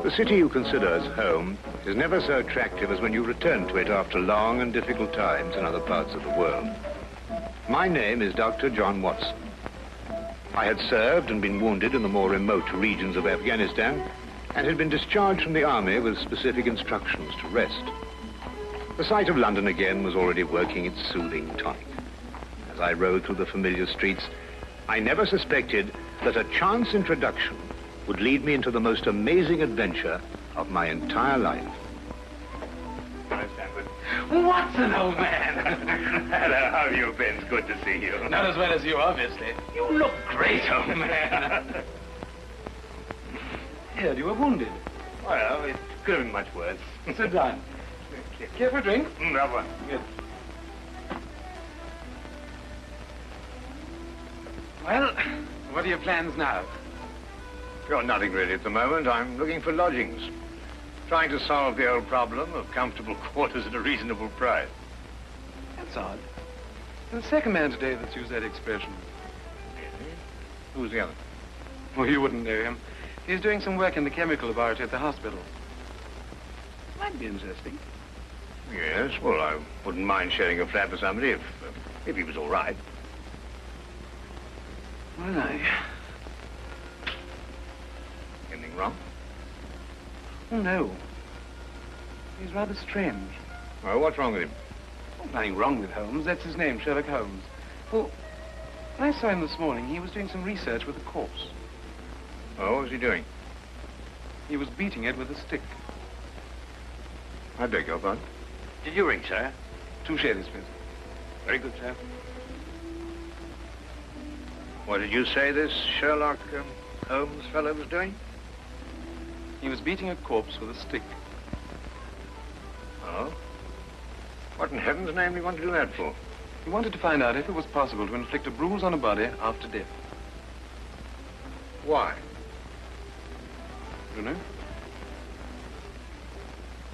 The city you consider as home is never so attractive as when you return to it after long and difficult times in other parts of the world. My name is Dr. John Watson. I had served and been wounded in the more remote regions of Afghanistan and had been discharged from the army with specific instructions to rest. The sight of London again was already working its soothing tonic. As I rode through the familiar streets, I never suspected that a chance introduction would lead me into the most amazing adventure of my entire life. Watson, old man! Hello, how have you been? It's good to see you. Not as well as you, obviously. You look great, old man. Heard you were wounded. Well, it could have been much worse. Sit down. Care for a drink? Have one. Good. Well, what are your plans now? Got nothing really at the moment. I'm looking for lodgings. Trying to solve the old problem of comfortable quarters at a reasonable price. That's odd. You're the second man today that's used that expression. Really? Who's the other? Well, you wouldn't know him. He's doing some work in the chemical laboratory at the hospital. Might be interesting. Yes, well, I wouldn't mind sharing a flat with somebody if he was all right. Well, Anything wrong? Oh, no. He's rather strange. Well, what's wrong with him? Oh, nothing wrong with Holmes. That's his name, Sherlock Holmes. Well, when I saw him this morning, he was doing some research with a corpse. Oh, what was he doing? He was beating it with a stick. I beg your pardon? Did you ring, sir? 2 shillings, please. Very good, sir. What did you say this Sherlock Holmes fellow was doing? He was beating a corpse with a stick. Oh? What in heaven's name do you want to do that for? He wanted to find out if it was possible to inflict a bruise on a body after death. Why? You know?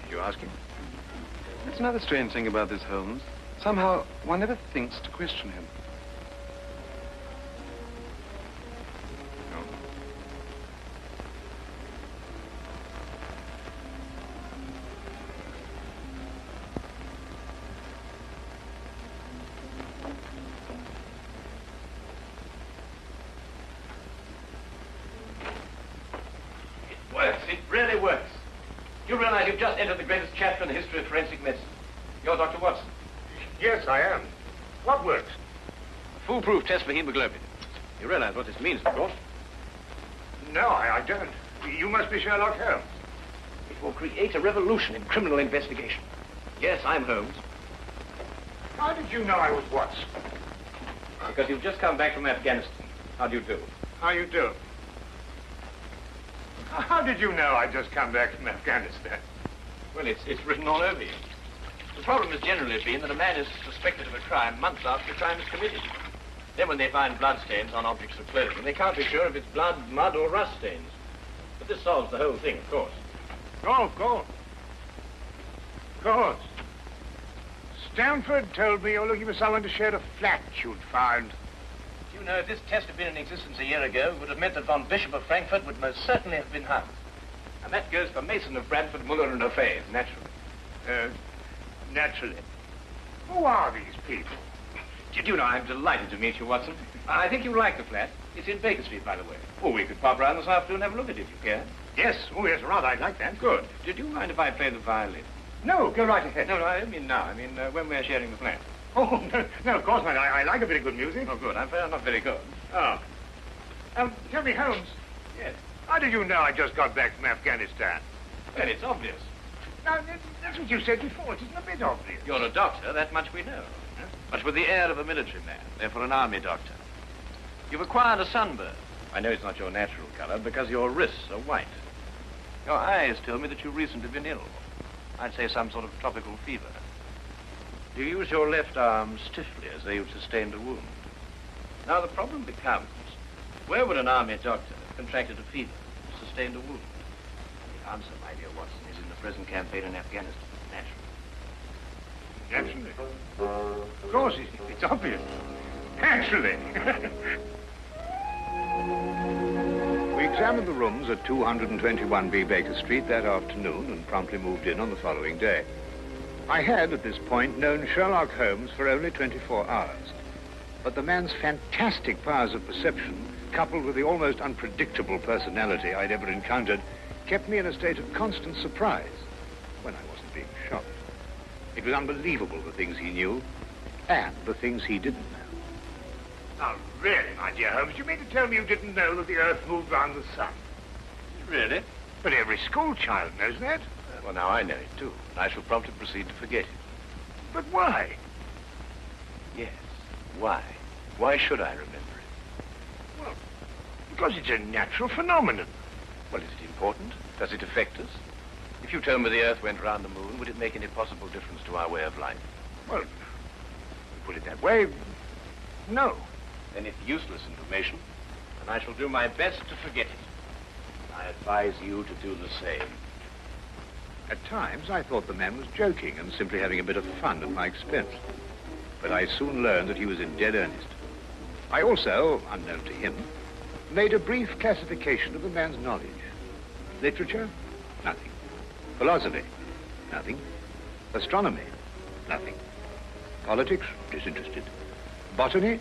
Did you ask him? That's another strange thing about this Holmes. Somehow, one never thinks to question him. No. It works. It really works. You realize you've just entered the greatest chapter in the history of forensic medicine. You're Dr. Watson. Yes, I am. What works? A foolproof test for hemoglobin. You realize what this means, of course. No, I don't. You must be Sherlock Holmes. It will create a revolution in criminal investigation. Yes, I'm Holmes. How did you know I was Watson? Because you've just come back from Afghanistan. How do you do? How you do? How did you know I'd just come back from Afghanistan? Well, it's written all over you. The problem has generally been that a man is suspected of a crime months after the crime is committed. Then when they find bloodstains on objects of clothing, they can't be sure if it's blood, mud, or rust stains. But this solves the whole thing, of course. Oh, of course. Of course. Stamford told me you're looking for someone to share a flat you'd found. You know, if this test had been in existence a year ago, it would have meant that von Bishop of Frankfurt would most certainly have been hung. And that goes for Mason of Bradford, Muller, and O'Fay, naturally. Naturally. Who are these people? Did you know, I'm delighted to meet you, Watson. I think you'll like the flat. It's in Baker Street, by the way. Oh, we could pop around this afternoon and have a look at it, if you care. Yes. Oh, yes, rather. I'd like that. Good. Did you mind if I play the violin? No, go right ahead. No, I don't mean now. I mean when we're sharing the flat. Oh, no, of course not. I like a bit of good music. Oh, good. I'm not very good. Oh. Tell me, Holmes. Yes. How did you know I just got back from Afghanistan? Well, it's obvious. Now, that's what you said before. It isn't a bit obvious. You're a doctor, that much we know. Huh? But with the air of a military man, therefore an army doctor. You've acquired a sunburn. I know it's not your natural color because your wrists are white. Your eyes tell me that you've recently been ill. I'd say some sort of tropical fever. You use your left arm stiffly as though you've sustained a wound. Now the problem becomes, where would an army doctor have contracted a fever, sustained a wound? The answer, my dear Watson, is in the present campaign in Afghanistan, naturally. Naturally. Of course, it's obvious. Naturally. Weeks examined the rooms at 221B Baker Street that afternoon and promptly moved in on the following day. I had, at this point, known Sherlock Holmes for only 24 hours. But the man's fantastic powers of perception, coupled with the almost unpredictable personality I'd ever encountered, kept me in a state of constant surprise when I wasn't being shocked. It was unbelievable, the things he knew and the things he didn't know. Now, really, my dear Holmes, you mean to tell me you didn't know that the Earth moved round the sun? Really? But every school child knows that. Well, now I know it, too. I shall promptly proceed to forget it. But why? Yes, why? Why should I remember it? Well, because it's a natural phenomenon. Well, is it important? Does it affect us? If you told me the Earth went round the moon, would it make any possible difference to our way of life? Well, put it that way, no. Then it's useless information, and I shall do my best to forget it. I advise you to do the same. At times, I thought the man was joking and simply having a bit of fun at my expense. But I soon learned that he was in dead earnest. I also, unknown to him, made a brief classification of the man's knowledge. Literature? Nothing. Philosophy? Nothing. Astronomy? Nothing. Politics? Disinterested. Botany?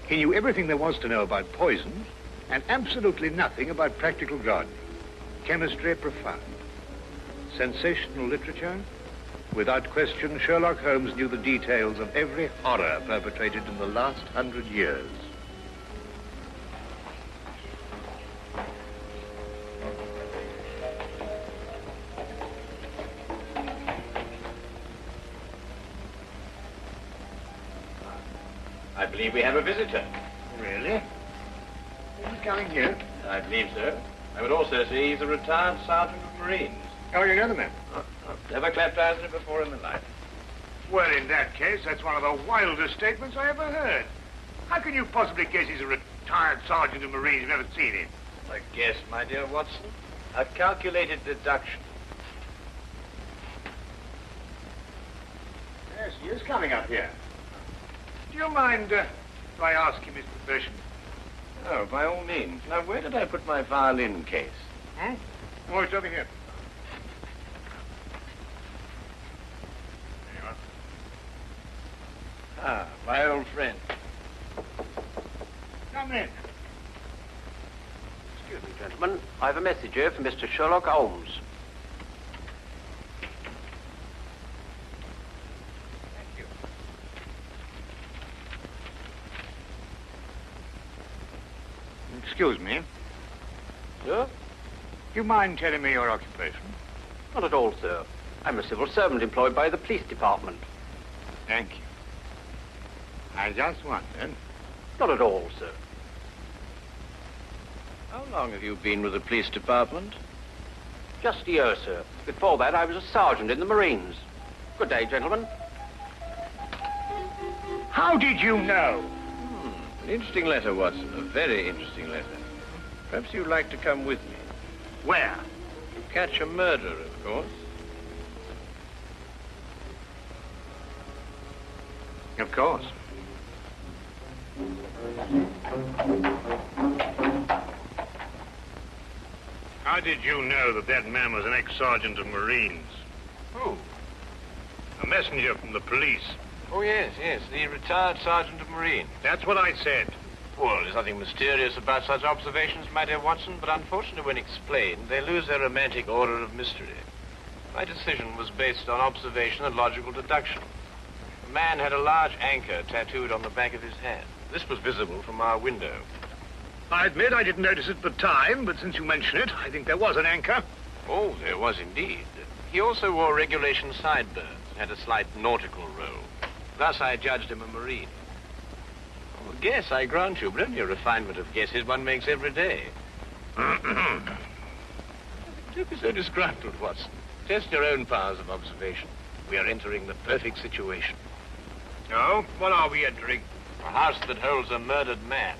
He knew everything there was to know about poisons and absolutely nothing about practical gardening. Chemistry? Profound. Sensational literature? Without question, Sherlock Holmes knew the details of every horror perpetrated in the last 100 years. I believe we have a visitor. Really? Who's coming here? I believe so. I would also say he's a retired sergeant of Marines. Oh, you know the man? I've never clapped eyes on him before in my life. Well, in that case, that's one of the wildest statements I ever heard. How can you possibly guess he's a retired sergeant of Marines? You've never seen him. A guess, my dear Watson. A calculated deduction. Yes, he is coming up here. Do you mind if I ask him his profession? Oh, by all means. Now, where did I put my violin case? Hmm? Oh, it's over here. There you are. Ah, my old friend. Come in. Excuse me, gentlemen. I have a message here from Mr. Sherlock Holmes. Thank you. Excuse me. Sir? You mind telling me your occupation? Not at all, sir. I'm a civil servant employed by the police department. Thank you. I just wondered. Not at all, sir. How long have you been with the police department? Just a year, sir. Before that, I was a sergeant in the Marines. Good day, gentlemen. How did you know? An interesting letter, Watson. A very interesting letter. Perhaps you'd like to come with me. Where? To catch a murderer, of course. Of course. How did you know that that man was an ex-sergeant of Marines? Who? A messenger from the police. Oh, yes, the retired sergeant of Marines. That's what I said. Well, there's nothing mysterious about such observations, my dear Watson, but unfortunately, when explained, they lose their romantic order of mystery. My decision was based on observation and logical deduction. The man had a large anchor tattooed on the back of his hand. This was visible from our window. I admit I didn't notice it at the time, but since you mention it, I think there was an anchor. Oh, there was indeed. He also wore regulation sideburns and had a slight nautical roll. Thus, I judged him a Marine. Oh, guess, I grant you, but only a refinement of guesses one makes every day. Don't be so disgruntled, Watson. Test your own powers of observation. We are entering the perfect situation. Oh, what are we entering? A house that holds a murdered man.